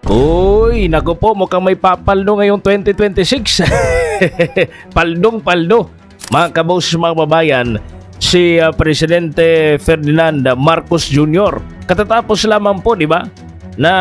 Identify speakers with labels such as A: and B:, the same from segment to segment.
A: Uy, naku po, mukhang may papaldo ngayong 2026. Paldong-paldo. Mga kabos, mga babayan, si Presidente Ferdinand Marcos Jr. Katatapos lamang po, di ba, na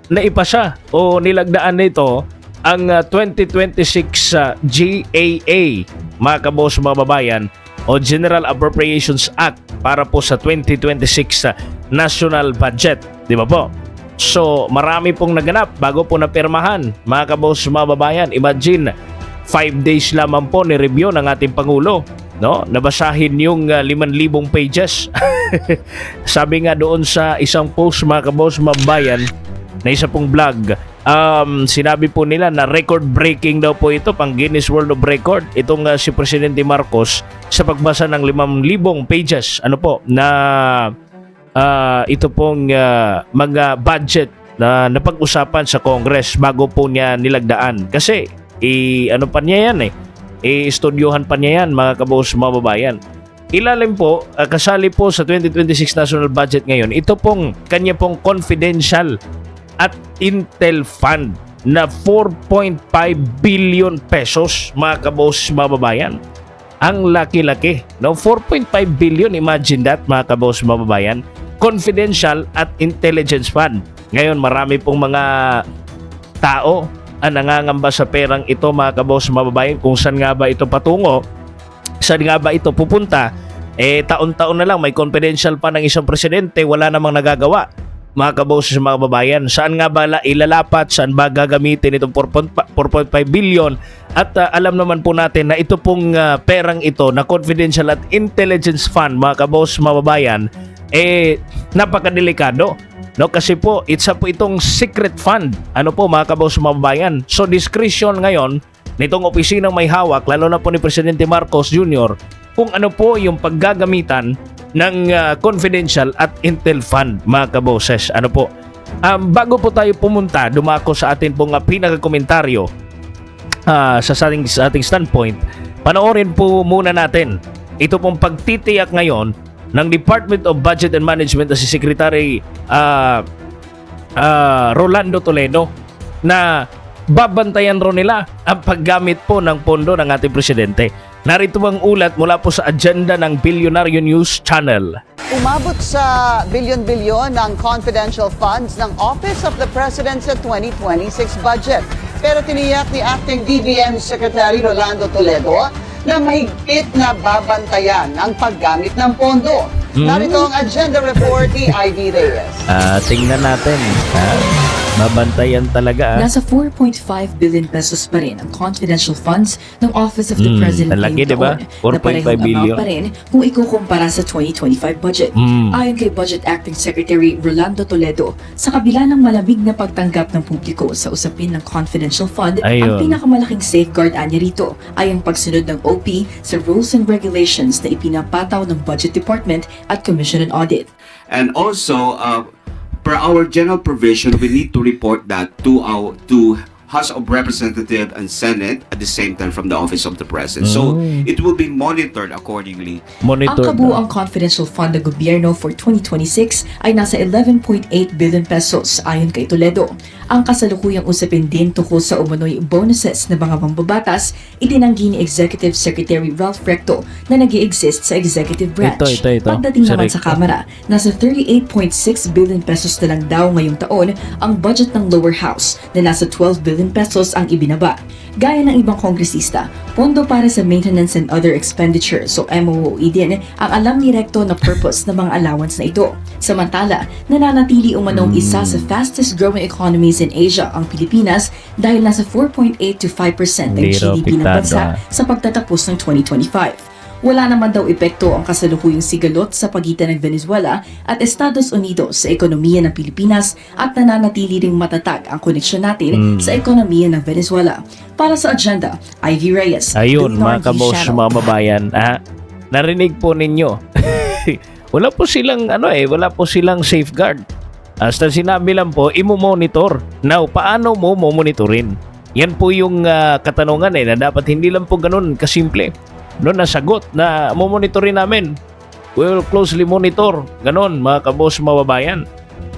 A: naipasa o nilagdaan nito ang 2026 GAA, mga kabos, mga babayan, o General Appropriations Act para po sa 2026 National Budget. Di ba po? So, marami pong naganap bago po napirmahan. Mga kabos, mga babayan, imagine, 5 days lamang po ni-review ng ating Pangulo. No? Nabasahin yung 5,000 pages. Sabi nga doon sa isang post, mga kabos, mga babayan, na isa pong vlog, sinabi po nila na record-breaking daw po ito, pang Guinness World of Record. Itong si Presidente Marcos sa pagbasa ng 5,000 pages. Ano po, na ito pong mga budget na napag-usapan sa Congress bago po niya nilagdaan. Kasi, ano pa niya yan i-studyohan pa niya yan, mga kabos, mga babayan. Ilalim po, kasali po sa 2026 National Budget ngayon, ito pong kanya pong confidential at Intel Fund na 4.5 billion pesos, mga kabos, mga babayan. Ang laki-laki, no? 4.5 billion, imagine that, mga kabos, mga babayan. Confidential at Intelligence Fund. Ngayon, marami pong mga tao ang nangangamba sa perang ito, mga kabos, mga babayan, kung saan nga ba ito patungo, saan nga ba ito pupunta. Taon-taon na lang may confidential pa ng isang presidente, wala namang nagagawa, mga kabos, mga babayan. Saan nga ba ilalapat, saan ba gagamitin itong 4.5 billion? At alam naman po natin na ito pong perang ito na confidential at intelligence fund, mga kabos, mga babayan, napakadelikado, no? Kasi po, itong secret fund, ano po, mga kabos, mga babayan. So, discretion ngayon nitong opisinang may hawak, lalo na po ni Presidente Marcos Jr., kung ano po yung paggagamitan ng confidential at intel fund, mga kaboses. Ano po, bago po tayo pumunta, dumako sa atin pong pinakakomentaryo sa ating standpoint, panoorin po muna natin ito pong pagtitiyak ngayon ng Department of Budget and Management na si Secretary Rolando Toledo, na babantayan ro nila ang paggamit po ng pondo ng ating presidente. Narito ang ulat mula po sa agenda ng Bilyonaryo News Channel.
B: Umabot sa bilyon-bilyon ng confidential funds ng Office of the President sa 2026 budget. Pero tiniyak ni Acting DBM Secretary Rolando Toledo na mahigpit na babantayan ang paggamit ng pondo. Narito ang agenda report ni Ivy Reyes.
A: Tingnan natin. Babantayan talaga.
C: Nasa 4.5 billion pesos pa rin ang confidential funds ng Office of the President
A: talaki, diba? 4.5 billion
C: pa rin kung ikukumpara sa 2025 budget. Ayon kay Budget Acting Secretary Rolando Toledo, sa kabila ng malamig na pagtanggap ng publiko sa usapin ng confidential fund, ang pinakamalaking safeguard anya rito ay ang pagsunod ng OP sa rules and regulations na ipinapataw ng Budget Department at Commission on Audit.
D: And also, per our general provision, we need to report that to House of Representatives and Senate at the same time from the Office of the President. So it will be monitored accordingly.
C: Ang kabuuang confidential fund ng gobyerno for 2026 ay nasa 11.8 billion pesos ayon kay Toledo. Ang kasalukuyang usapin din tungkol sa umano'y bonuses na mga mambabatas, itinanggi ni Executive Secretary Ralph Recto na nag-i-exist sa executive branch.
A: Ito.
C: Pagdating naman sa Kamara, nasa 38.6 billion pesos na lang daw ngayong taon ang budget ng lower house na nasa 12 billion pesos ang ibinaba. Gaya ng ibang kongresista, pondo para sa maintenance and other expenditures o MOOE din ang alam ni Recto na purpose ng mga allowance na ito. Samantala, nananatili umanong isa sa fastest growing economies in Asia ang Pilipinas dahil nasa 4.8 to 5% ng GDP ng bansa sa pagtatapos ng 2025. Wala naman daw epekto ang kasalukuyang sigalot sa pagitan ng Venezuela at Estados Unidos sa ekonomiya ng Pilipinas at nananatili ring matatag ang koneksyon natin sa ekonomiya ng Venezuela. Para sa agenda, Ivy Reyes.
A: Ayun, mga kabos, mga babayan, narinig po ninyo. Wala po silang safeguard. Hasta sinabi lang po, imo-monitor. Now, paano mo monitorin? Yan po yung katanungan na dapat hindi lang po ganun kasimple. Noon nasagot na monitorin namin. We will closely monitor. Ganon, mga kabos, mga babayan.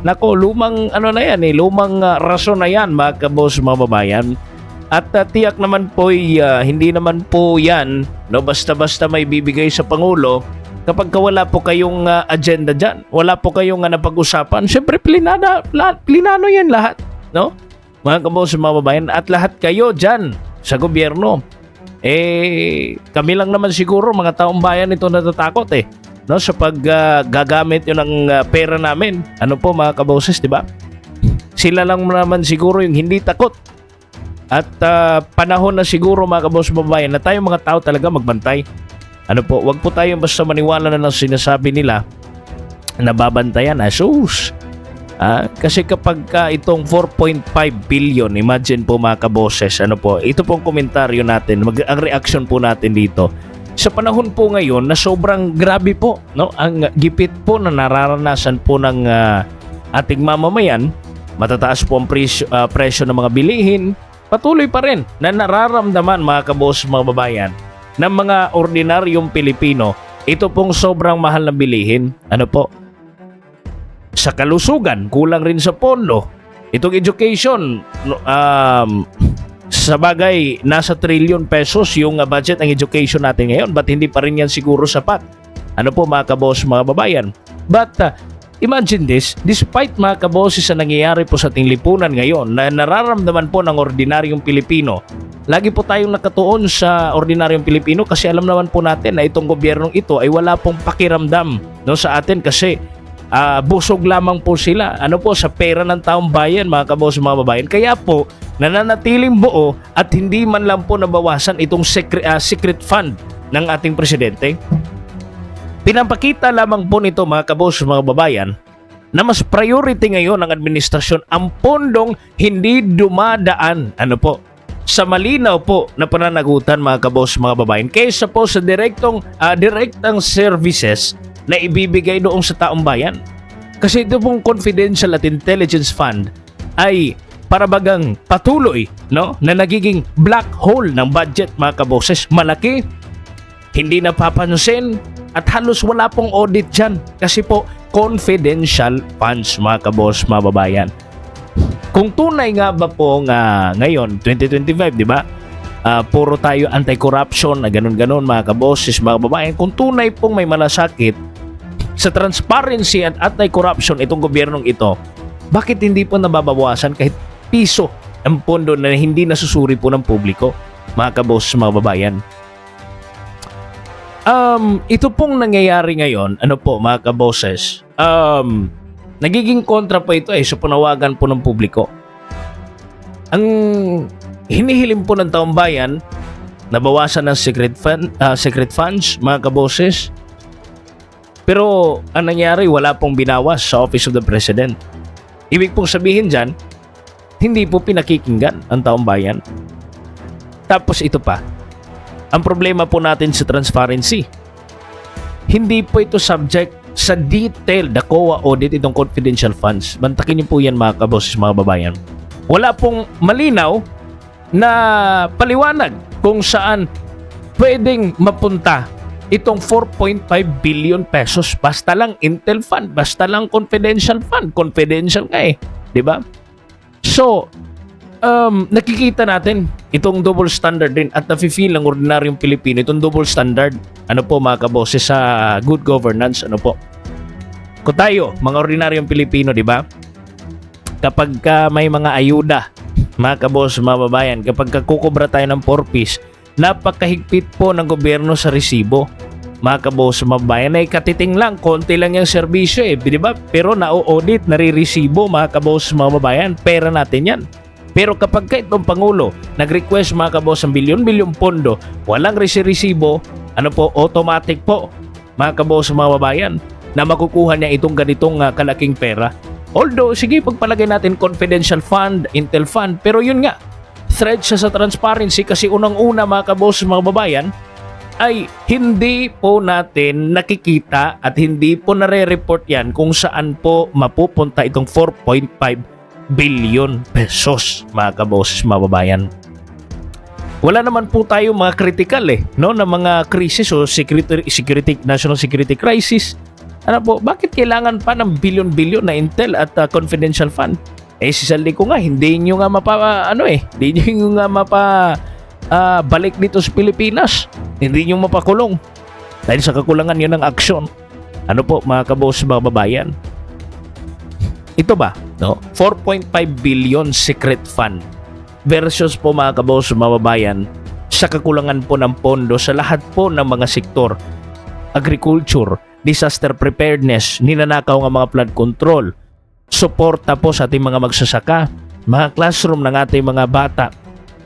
A: Nako, lumang ano na yan lumang rason na yan mga kaboss, mga babayan. At tiyak naman po hindi naman po yan basta-basta may bibigay sa Pangulo kapag wala po kayong agenda dyan. Wala po kayong napag-usapan. Siyempre, plinano yan lahat. No? Mga kaboss, mga babayan. At lahat kayo dyan sa gobyerno. Kami lang naman siguro mga taong bayan ito natatakot no, sa gagamit yun ng pera namin. Ano po mga kaboses, di ba? Sila lang naman siguro yung hindi takot. At panahon na siguro mga kaboses babayan na tayo mga tao talaga magbantay. Ano po, wag po tayong basta maniwala na ng sinasabi nila na babantayan. Asus! Kasi kapag itong 4.5 billion, imagine po mga kaboses, ano po, ito pong komentaryo natin, ang reaction po natin dito. Sa panahon po ngayon na sobrang grabe po, no? Ang gipit po na nararanasan po ng ating mamamayan, matataas po ang presyo ng mga bilihin, patuloy pa rin na nararamdaman mga kaboses, mga babayan, ng mga ordinaryong Pilipino, ito pong sobrang mahal na bilihin. Ano po? Sa kalusugan, kulang rin sa pondo. Itong education, sa bagay, nasa trillion pesos yung budget ng education natin ngayon. Ba't hindi pa rin yan siguro sapat? Ano po mga kabos, mga babayan? But imagine this, despite mga kaboses sa nangyayari po sa ating lipunan ngayon na nararamdaman po ng ordinaryong Pilipino, lagi po tayong nakatuon sa ordinaryong Pilipino kasi alam naman po natin na itong gobyernong ito ay wala pong pakiramdam sa atin kasi busog lamang po sila sa pera ng taong bayan mga kabos, mga babayan. Kaya po nananatiling buo at hindi man lang po nabawasan itong secret fund ng ating presidente. Pinapakita lamang po nito mga kabos, mga babayan, na mas priority ngayon ng administrasyon ang pondong hindi dumadaan sa malinaw po na pananagutan mga kabos, mga babayan, kaysa po sa direktang services na ibibigay doon sa taong bayan. Kasi ito pong confidential at intelligence fund ay parabagang patuloy na nagiging black hole ng budget mga kaboses. Malaki, hindi napapansin at halos wala pong audit dyan kasi po confidential funds mga kabos, mga babayan. Kung tunay nga ba po ngayon 2025, di ba? Puro tayo anti-corruption na ganun-ganun mga kaboses, mga babayan. Kung tunay pong may malasakit sa transparency at anti-corruption itong gobyernong ito, bakit hindi po nababawasan kahit piso ang pondo na hindi nasusuri po ng publiko, mga kaboses, mga babayan? Ito pong nangyayari ngayon, mga kaboses, nagiging kontra po ito sa panawagan po ng publiko. Ang hinihiling po ng taong bayan, nabawasan ng secret funds, mga kaboses. Pero ang nangyari, wala pong binawas sa Office of the President. Ibig pong sabihin dyan, hindi po pinakikinggan ang taong bayan. Tapos ito pa, ang problema po natin sa transparency. Hindi po ito subject sa detailed COA audit itong confidential funds. Bantakin niyo po yan mga kaboses, mga babayan. Wala pong malinaw na paliwanag kung saan pwedeng mapunta itong 4.5 billion pesos. Basta lang Intel Fund, basta lang confidential fund. Confidential nga di ba? So, nakikita natin itong double standard din at nafe-feel ng ordinaryong Pilipino itong double standard. Mga kaboses, sa good governance, Kung tayo, mga ordinaryong Pilipino, di ba? Kapag may mga ayuda, mga kaboses, mga babayan, kapag kukubra tayo ng 4-piece, napakahigpit po ng gobyerno sa resibo. Mga kaboses, mga babayan, ay katiting lang, konti lang yung serbisyo di ba? Pero na-audit, nare-resibo, mga kaboses, mga babayan, pera natin yan. Pero kapag itong Pangulo nag-request mga kaboses ng bilyon-bilyon pondo, walang resibo, automatic po mga kaboses, mga babayan, na makukuha niya itong ganitong kalaking pera. Although, sige, pagpalagay natin confidential fund, Intel Fund, pero yun nga, threat siya sa transparency kasi unang-una mga kaboses, mga babayan, ay hindi po natin nakikita at hindi po nare-report yan kung saan po mapupunta itong 4.5 billion pesos mga kaboses, mga babayan. Wala naman po tayo mga critical na mga krisis o national security crisis. Ano po, bakit kailangan pa ng bilyon-bilyon na intel at confidential fund? Eh, si Saldi ko nga, hindi nyo nga hindi nyo nga balik dito sa Pilipinas. Hindi nyo mapakulong. Dahil sa kakulangan yun ng aksyon. Ano po, mga kaboss, mga babayan? Ito ba, no? 4.5 billion secret fund versus po, mga kaboss, mga babayan, sa kakulangan po ng pondo sa lahat po ng mga sektor. Agriculture, disaster preparedness, ninanakaw ng mga flood control, suporta po sa ating mga magsasaka, mga classroom ng ating mga bata,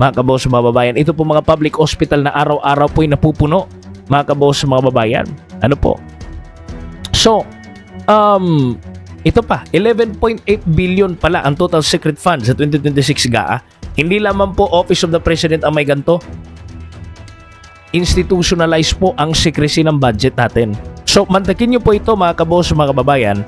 A: mga kaboss, mga babayan. Ito po mga public hospital na araw-araw po ay napupuno, mga kaboss, mga babayan. Ano po? So, ito pa, 11.8 billion pala ang total secret fund sa 2026 GAA. Hindi lamang po Office of the President ang may ganito. Institutionalize po ang secrecy ng budget natin. So, mantakin nyo po ito, mga kaboss, mga kababayan.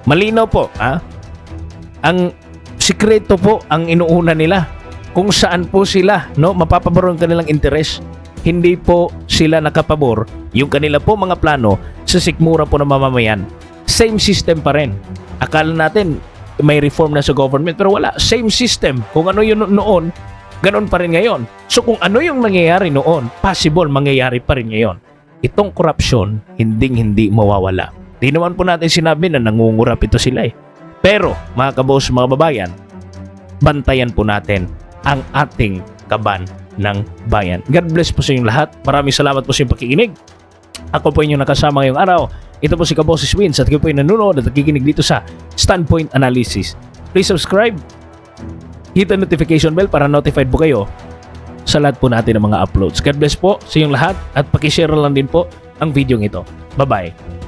A: Malinaw po, ang sikreto po ang inuuna nila. Kung saan po sila, no, mapapabor ang kanilang interes. Hindi po sila nakapabor yung kanila po mga plano sa sikmura po ng mamamayan. Same system pa rin. Akala natin may reform na sa government, pero wala. Same system. Kung ano yun noon, ganon pa rin ngayon. So kung ano yung nangyayari noon, possible mangyayari pa rin ngayon. Itong corruption, hindi mawawala. Di naman po natin sinabi na nangungurap ito sila eh. Pero, mga kaboss, mga babayan, bantayan po natin ang ating kaban ng bayan. God bless po sa inyong lahat. Maraming salamat po sa inyong pakikinig. Ako po inyong nakasama ngayong araw. Ito po si Kaboses Wins at kayo po yung nanonood at nakikinig dito sa Standpoint Analysis. Please subscribe, hit the notification bell para notified po kayo sa lahat po natin ng mga uploads. God bless po sa inyong lahat at pakishare lang din po ang video ito. Bye-bye.